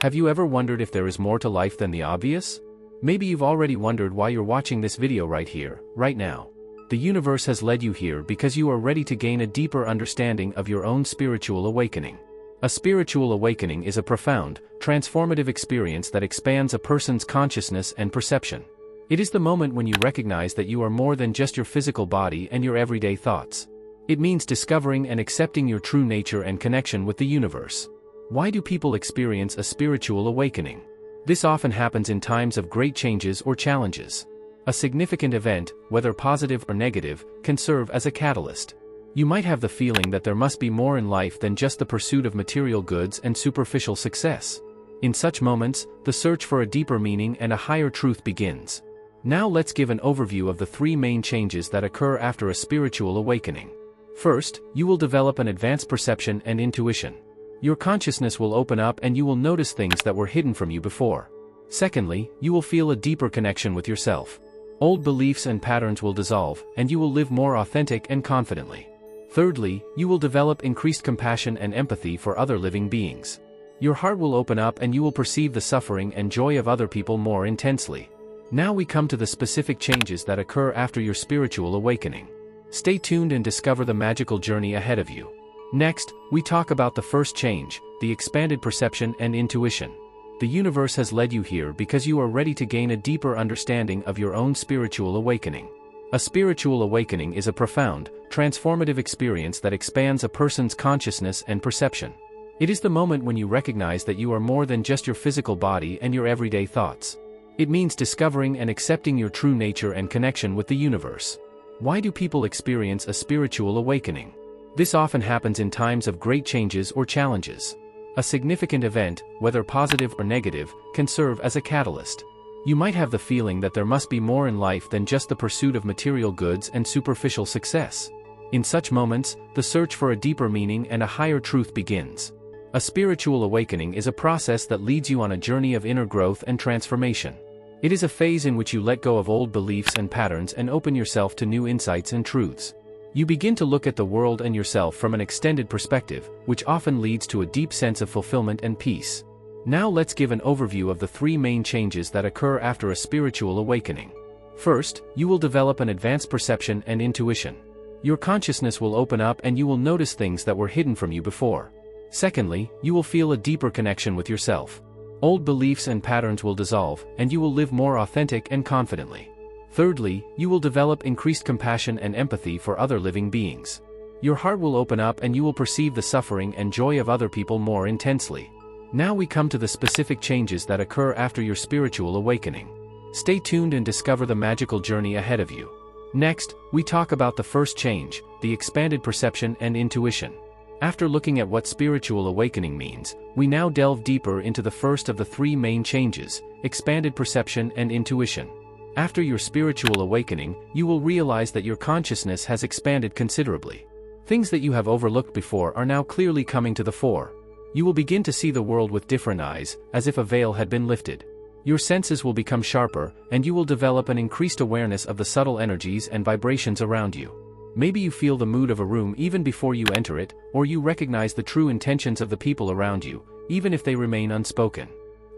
Have you ever wondered if there is more to life than the obvious? Maybe you've already wondered why you're watching this video right here, right now. The universe has led you here because you are ready to gain a deeper understanding of your own spiritual awakening. A spiritual awakening is a profound, transformative experience that expands a person's consciousness and perception. It is the moment when you recognize that you are more than just your physical body and your everyday thoughts. It means discovering and accepting your true nature and connection with the universe. Why do people experience a spiritual awakening? This often happens in times of great changes or challenges. A significant event, whether positive or negative, can serve as a catalyst. You might have the feeling that there must be more in life than just the pursuit of material goods and superficial success. In such moments, the search for a deeper meaning and a higher truth begins. Now let's give an overview of the three main changes that occur after a spiritual awakening. First, you will develop an advanced perception and intuition. Your consciousness will open up and you will notice things that were hidden from you before. Secondly, you will feel a deeper connection with yourself. Old beliefs and patterns will dissolve, and you will live more authentic and confidently. Thirdly, you will develop increased compassion and empathy for other living beings. Your heart will open up and you will perceive the suffering and joy of other people more intensely. Now we come to the specific changes that occur after your spiritual awakening. Stay tuned and discover the magical journey ahead of you. Next, we talk about the first change, the expanded perception and intuition. The universe has led you here because you are ready to gain a deeper understanding of your own spiritual awakening. A spiritual awakening is a profound, transformative experience that expands a person's consciousness and perception. It is the moment when you recognize that you are more than just your physical body and your everyday thoughts. It means discovering and accepting your true nature and connection with the universe. Why do people experience a spiritual awakening? This often happens in times of great changes or challenges. A significant event, whether positive or negative, can serve as a catalyst. You might have the feeling that there must be more in life than just the pursuit of material goods and superficial success. In such moments, the search for a deeper meaning and a higher truth begins. A spiritual awakening is a process that leads you on a journey of inner growth and transformation. It is a phase in which you let go of old beliefs and patterns and open yourself to new insights and truths. You begin to look at the world and yourself from an extended perspective, which often leads to a deep sense of fulfillment and peace. Now let's give an overview of the three main changes that occur after a spiritual awakening. First, you will develop an advanced perception and intuition. Your consciousness will open up and you will notice things that were hidden from you before. Secondly, you will feel a deeper connection with yourself. Old beliefs and patterns will dissolve, and you will live more authentic and confidently. Thirdly, you will develop increased compassion and empathy for other living beings. Your heart will open up and you will perceive the suffering and joy of other people more intensely. Now we come to the specific changes that occur after your spiritual awakening. Stay tuned and discover the magical journey ahead of you. Next, we talk about the first change, the expanded perception and intuition. After looking at what spiritual awakening means, we now delve deeper into the first of the three main changes, expanded perception and intuition. After your spiritual awakening, you will realize that your consciousness has expanded considerably. Things that you have overlooked before are now clearly coming to the fore. You will begin to see the world with different eyes, as if a veil had been lifted. Your senses will become sharper, and you will develop an increased awareness of the subtle energies and vibrations around you. Maybe you feel the mood of a room even before you enter it, or you recognize the true intentions of the people around you, even if they remain unspoken.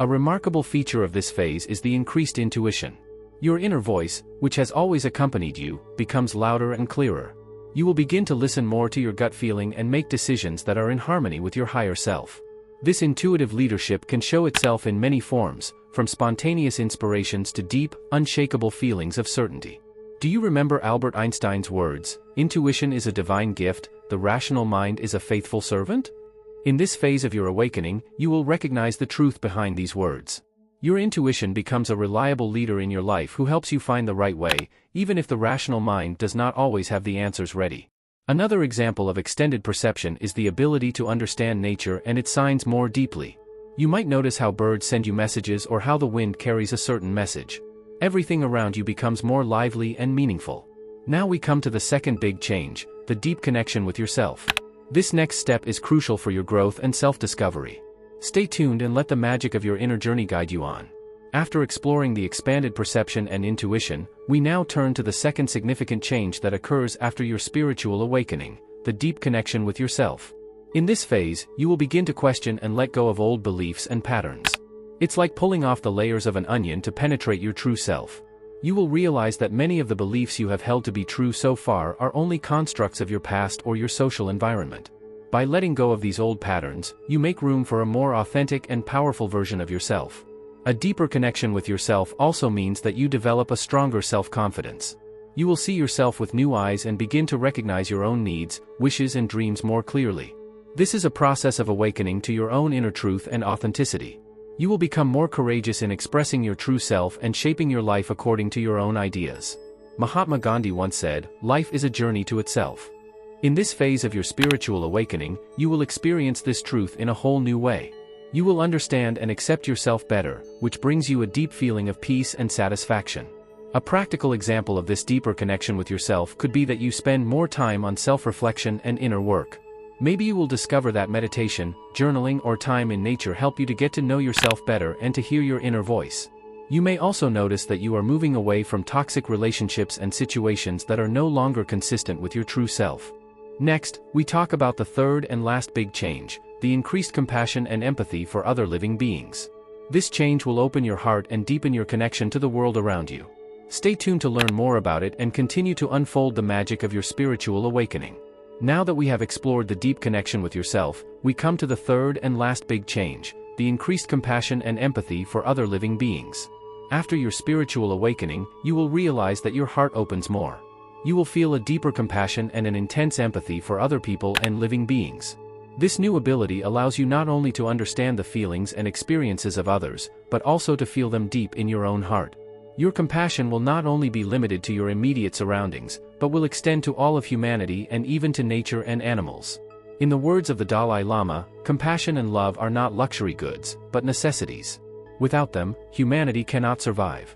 A remarkable feature of this phase is the increased intuition. Your inner voice, which has always accompanied you, becomes louder and clearer. You will begin to listen more to your gut feeling and make decisions that are in harmony with your higher self. This intuitive leadership can show itself in many forms, from spontaneous inspirations to deep, unshakable feelings of certainty. Do you remember Albert Einstein's words, "Intuition is a divine gift, the rational mind is a faithful servant"? In this phase of your awakening, you will recognize the truth behind these words. Your intuition becomes a reliable leader in your life who helps you find the right way, even if the rational mind does not always have the answers ready. Another example of extended perception is the ability to understand nature and its signs more deeply. You might notice how birds send you messages or how the wind carries a certain message. Everything around you becomes more lively and meaningful. Now we come to the second big change, the deep connection with yourself. This next step is crucial for your growth and self-discovery. Stay tuned and let the magic of your inner journey guide you on. After exploring the expanded perception and intuition, we now turn to the second significant change that occurs after your spiritual awakening, the deep connection with yourself. In this phase, you will begin to question and let go of old beliefs and patterns. It's like pulling off the layers of an onion to penetrate your true self. You will realize that many of the beliefs you have held to be true so far are only constructs of your past or your social environment. By letting go of these old patterns, you make room for a more authentic and powerful version of yourself. A deeper connection with yourself also means that you develop a stronger self-confidence. You will see yourself with new eyes and begin to recognize your own needs, wishes and dreams more clearly. This is a process of awakening to your own inner truth and authenticity. You will become more courageous in expressing your true self and shaping your life according to your own ideas. Mahatma Gandhi once said, "Life is a journey to itself." In this phase of your spiritual awakening, you will experience this truth in a whole new way. You will understand and accept yourself better, which brings you a deep feeling of peace and satisfaction. A practical example of this deeper connection with yourself could be that you spend more time on self-reflection and inner work. Maybe you will discover that meditation, journaling or time in nature help you to get to know yourself better and to hear your inner voice. You may also notice that you are moving away from toxic relationships and situations that are no longer consistent with your true self. Next, we talk about the third and last big change, the increased compassion and empathy for other living beings. This change will open your heart and deepen your connection to the world around you. Stay tuned to learn more about it and continue to unfold the magic of your spiritual awakening. Now that we have explored the deep connection with yourself, we come to the third and last big change, the increased compassion and empathy for other living beings. After your spiritual awakening, you will realize that your heart opens more. You will feel a deeper compassion and an intense empathy for other people and living beings. This new ability allows you not only to understand the feelings and experiences of others, but also to feel them deep in your own heart. Your compassion will not only be limited to your immediate surroundings, but will extend to all of humanity and even to nature and animals. In the words of the Dalai Lama, compassion and love are not luxury goods, but necessities. Without them, humanity cannot survive.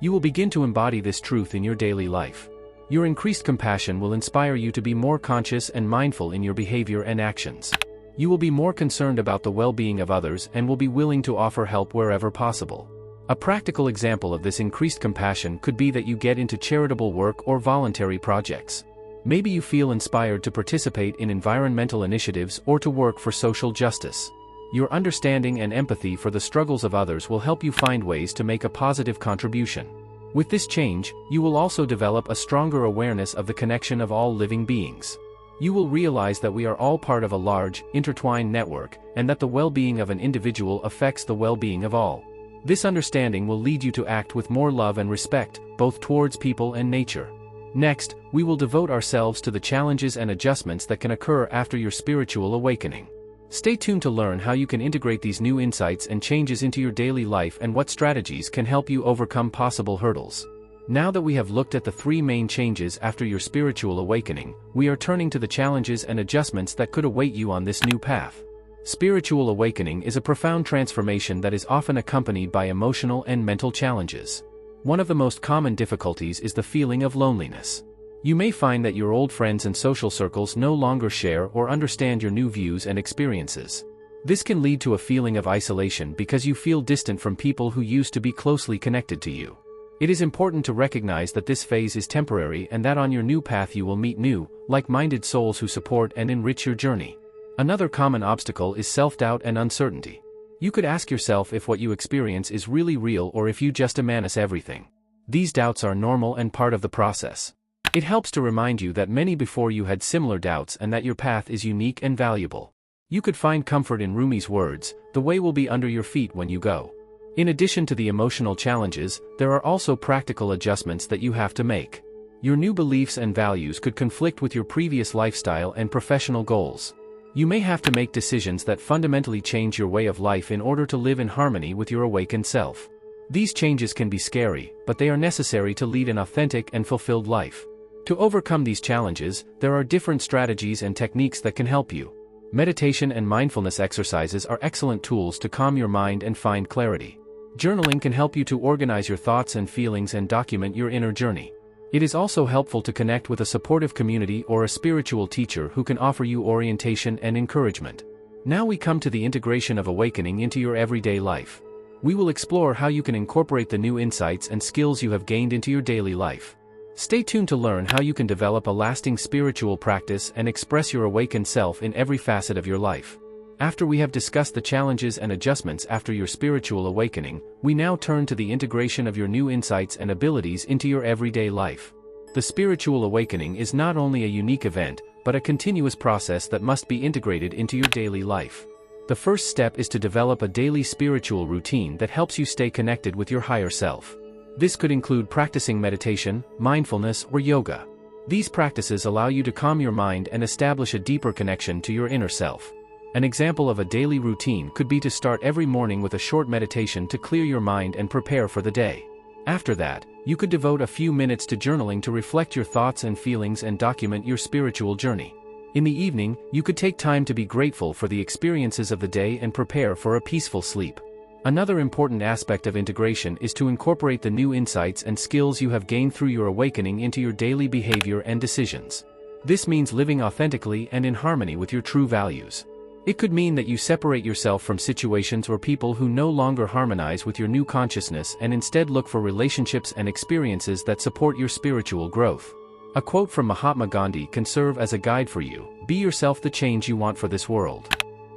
You will begin to embody this truth in your daily life. Your increased compassion will inspire you to be more conscious and mindful in your behavior and actions. You will be more concerned about the well-being of others and will be willing to offer help wherever possible. A practical example of this increased compassion could be that you get into charitable work or voluntary projects. Maybe you feel inspired to participate in environmental initiatives or to work for social justice. Your understanding and empathy for the struggles of others will help you find ways to make a positive contribution. With this change, you will also develop a stronger awareness of the connection of all living beings. You will realize that we are all part of a large, intertwined network, and that the well-being of an individual affects the well-being of all. This understanding will lead you to act with more love and respect, both towards people and nature. Next, we will devote ourselves to the challenges and adjustments that can occur after your spiritual awakening. Stay tuned to learn how you can integrate these new insights and changes into your daily life and what strategies can help you overcome possible hurdles. Now that we have looked at the three main changes after your spiritual awakening, we are turning to the challenges and adjustments that could await you on this new path. Spiritual awakening is a profound transformation that is often accompanied by emotional and mental challenges. One of the most common difficulties is the feeling of loneliness. You may find that your old friends and social circles no longer share or understand your new views and experiences. This can lead to a feeling of isolation because you feel distant from people who used to be closely connected to you. It is important to recognize that this phase is temporary and that on your new path you will meet new, like-minded souls who support and enrich your journey. Another common obstacle is self-doubt and uncertainty. You could ask yourself if what you experience is really real or if you just imagine everything. These doubts are normal and part of the process. It helps to remind you that many before you had similar doubts and that your path is unique and valuable. You could find comfort in Rumi's words, "The way will be under your feet when you go." In addition to the emotional challenges, there are also practical adjustments that you have to make. Your new beliefs and values could conflict with your previous lifestyle and professional goals. You may have to make decisions that fundamentally change your way of life in order to live in harmony with your awakened self. These changes can be scary, but they are necessary to lead an authentic and fulfilled life. To overcome these challenges, there are different strategies and techniques that can help you. Meditation and mindfulness exercises are excellent tools to calm your mind and find clarity. Journaling can help you to organize your thoughts and feelings and document your inner journey. It is also helpful to connect with a supportive community or a spiritual teacher who can offer you orientation and encouragement. Now we come to the integration of awakening into your everyday life. We will explore how you can incorporate the new insights and skills you have gained into your daily life. Stay tuned to learn how you can develop a lasting spiritual practice and express your awakened self in every facet of your life. After we have discussed the challenges and adjustments after your spiritual awakening, we now turn to the integration of your new insights and abilities into your everyday life. The spiritual awakening is not only a unique event, but a continuous process that must be integrated into your daily life. The first step is to develop a daily spiritual routine that helps you stay connected with your higher self. This could include practicing meditation, mindfulness, or yoga. These practices allow you to calm your mind and establish a deeper connection to your inner self. An example of a daily routine could be to start every morning with a short meditation to clear your mind and prepare for the day. After that, you could devote a few minutes to journaling to reflect your thoughts and feelings and document your spiritual journey. In the evening, you could take time to be grateful for the experiences of the day and prepare for a peaceful sleep. Another important aspect of integration is to incorporate the new insights and skills you have gained through your awakening into your daily behavior and decisions. This means living authentically and in harmony with your true values. It could mean that you separate yourself from situations or people who no longer harmonize with your new consciousness and instead look for relationships and experiences that support your spiritual growth. A quote from Mahatma Gandhi can serve as a guide for you: "Be yourself, the change you want for this world."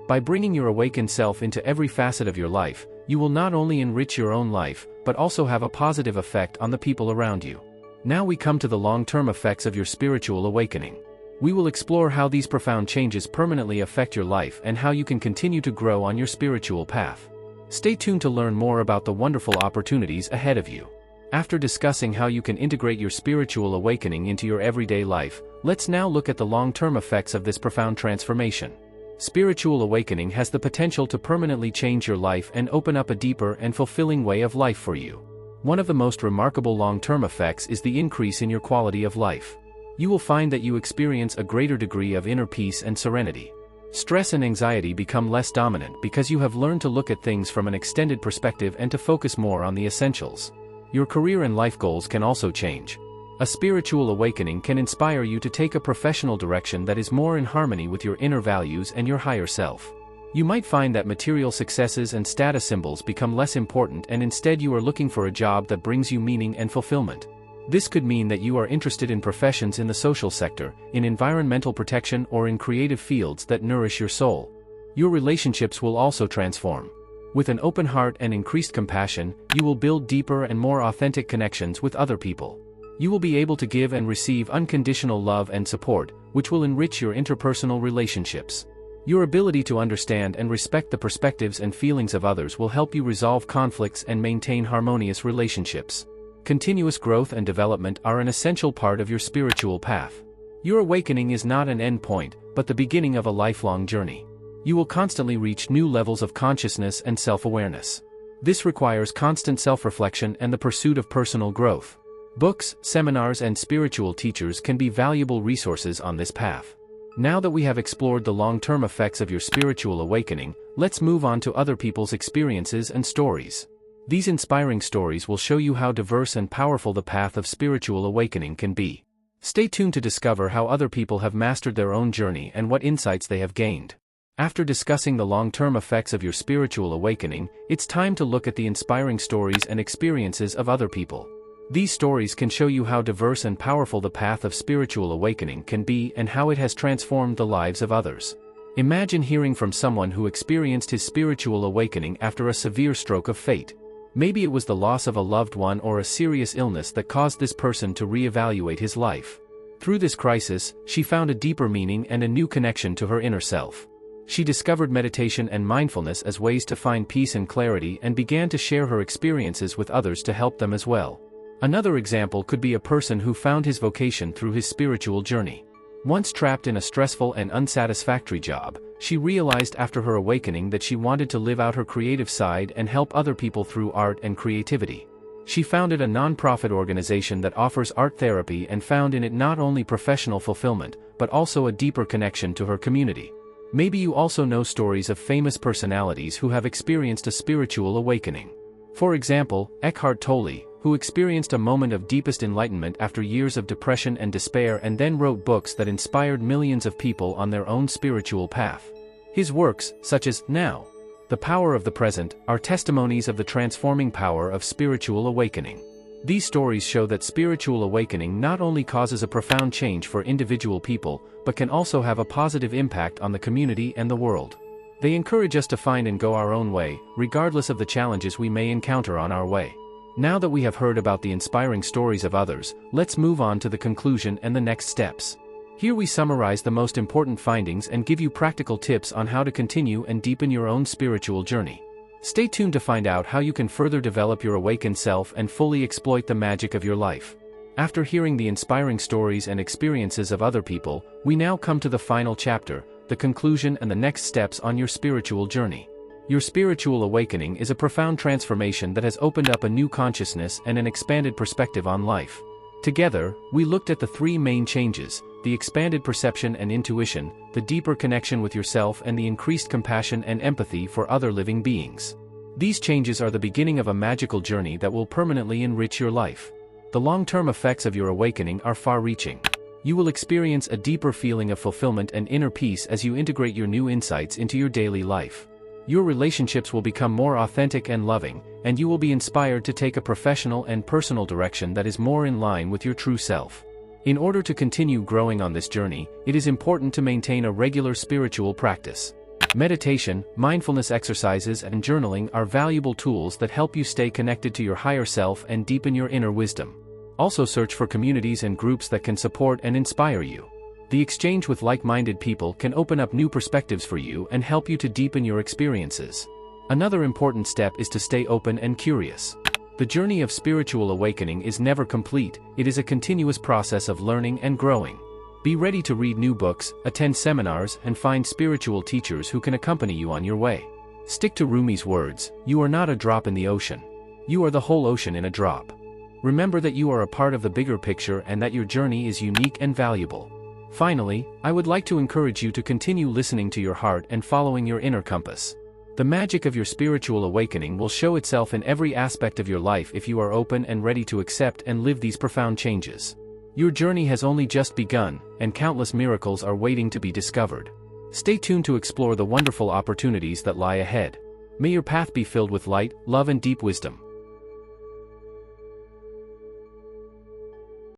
By bringing your awakened self into every facet of your life, you will not only enrich your own life, but also have a positive effect on the people around you. Now we come to the long-term effects of your spiritual awakening. We will explore how these profound changes permanently affect your life and how you can continue to grow on your spiritual path. Stay tuned to learn more about the wonderful opportunities ahead of you. After discussing how you can integrate your spiritual awakening into your everyday life, let's now look at the long-term effects of this profound transformation. Spiritual awakening has the potential to permanently change your life and open up a deeper and fulfilling way of life for you. One of the most remarkable long-term effects is the increase in your quality of life. You will find that you experience a greater degree of inner peace and serenity. Stress and anxiety become less dominant because you have learned to look at things from an extended perspective and to focus more on the essentials. Your career and life goals can also change. A spiritual awakening can inspire you to take a professional direction that is more in harmony with your inner values and your higher self. You might find that material successes and status symbols become less important, and instead you are looking for a job that brings you meaning and fulfillment. This could mean that you are interested in professions in the social sector, in environmental protection, or in creative fields that nourish your soul. Your relationships will also transform. With an open heart and increased compassion, you will build deeper and more authentic connections with other people. You will be able to give and receive unconditional love and support, which will enrich your interpersonal relationships. Your ability to understand and respect the perspectives and feelings of others will help you resolve conflicts and maintain harmonious relationships. Continuous growth and development are an essential part of your spiritual path. Your awakening is not an end point, but the beginning of a lifelong journey. You will constantly reach new levels of consciousness and self-awareness. This requires constant self-reflection and the pursuit of personal growth. Books, seminars, and spiritual teachers can be valuable resources on this path. Now that we have explored the long-term effects of your spiritual awakening, let's move on to other people's experiences and stories. These inspiring stories will show you how diverse and powerful the path of spiritual awakening can be. Stay tuned to discover how other people have mastered their own journey and what insights they have gained. After discussing the long-term effects of your spiritual awakening, it's time to look at the inspiring stories and experiences of other people. These stories can show you how diverse and powerful the path of spiritual awakening can be and how it has transformed the lives of others. Imagine hearing from someone who experienced his spiritual awakening after a severe stroke of fate. Maybe it was the loss of a loved one or a serious illness that caused this person to reevaluate his life. Through this crisis, she found a deeper meaning and a new connection to her inner self. She discovered meditation and mindfulness as ways to find peace and clarity and began to share her experiences with others to help them as well. Another example could be a person who found his vocation through his spiritual journey. Once trapped in a stressful and unsatisfactory job, she realized after her awakening that she wanted to live out her creative side and help other people through art and creativity. She founded a non-profit organization that offers art therapy and found in it not only professional fulfillment, but also a deeper connection to her community. Maybe you also know stories of famous personalities who have experienced a spiritual awakening. For example, Eckhart Tolle, who experienced a moment of deepest enlightenment after years of depression and despair and then wrote books that inspired millions of people on their own spiritual path. His works, such as Now, The Power of the Present, are testimonies of the transforming power of spiritual awakening. These stories show that spiritual awakening not only causes a profound change for individual people, but can also have a positive impact on the community and the world. They encourage us to find and go our own way, regardless of the challenges we may encounter on our way. Now that we have heard about the inspiring stories of others, let's move on to the conclusion and the next steps. Here we summarize the most important findings and give you practical tips on how to continue and deepen your own spiritual journey. Stay tuned to find out how you can further develop your awakened self and fully exploit the magic of your life. After hearing the inspiring stories and experiences of other people, we now come to the final chapter, the conclusion and the next steps on your spiritual journey. Your spiritual awakening is a profound transformation that has opened up a new consciousness and an expanded perspective on life. Together, we looked at the three main changes: the expanded perception and intuition, the deeper connection with yourself, and the increased compassion and empathy for other living beings. These changes are the beginning of a magical journey that will permanently enrich your life. The long-term effects of your awakening are far-reaching. You will experience a deeper feeling of fulfillment and inner peace as you integrate your new insights into your daily life. Your relationships will become more authentic and loving, and you will be inspired to take a professional and personal direction that is more in line with your true self. In order to continue growing on this journey, it is important to maintain a regular spiritual practice. Meditation, mindfulness exercises, and journaling are valuable tools that help you stay connected to your higher self and deepen your inner wisdom. Also search for communities and groups that can support and inspire you. The exchange with like-minded people can open up new perspectives for you and help you to deepen your experiences. Another important step is to stay open and curious. The journey of spiritual awakening is never complete, it is a continuous process of learning and growing. Be ready to read new books, attend seminars, and find spiritual teachers who can accompany you on your way. Stick to Rumi's words: "You are not a drop in the ocean. You are the whole ocean in a drop." Remember that you are a part of the bigger picture and that your journey is unique and valuable. Finally, I would like to encourage you to continue listening to your heart and following your inner compass. The magic of your spiritual awakening will show itself in every aspect of your life if you are open and ready to accept and live these profound changes. Your journey has only just begun, and countless miracles are waiting to be discovered. Stay tuned to explore the wonderful opportunities that lie ahead. May your path be filled with light, love, and deep wisdom.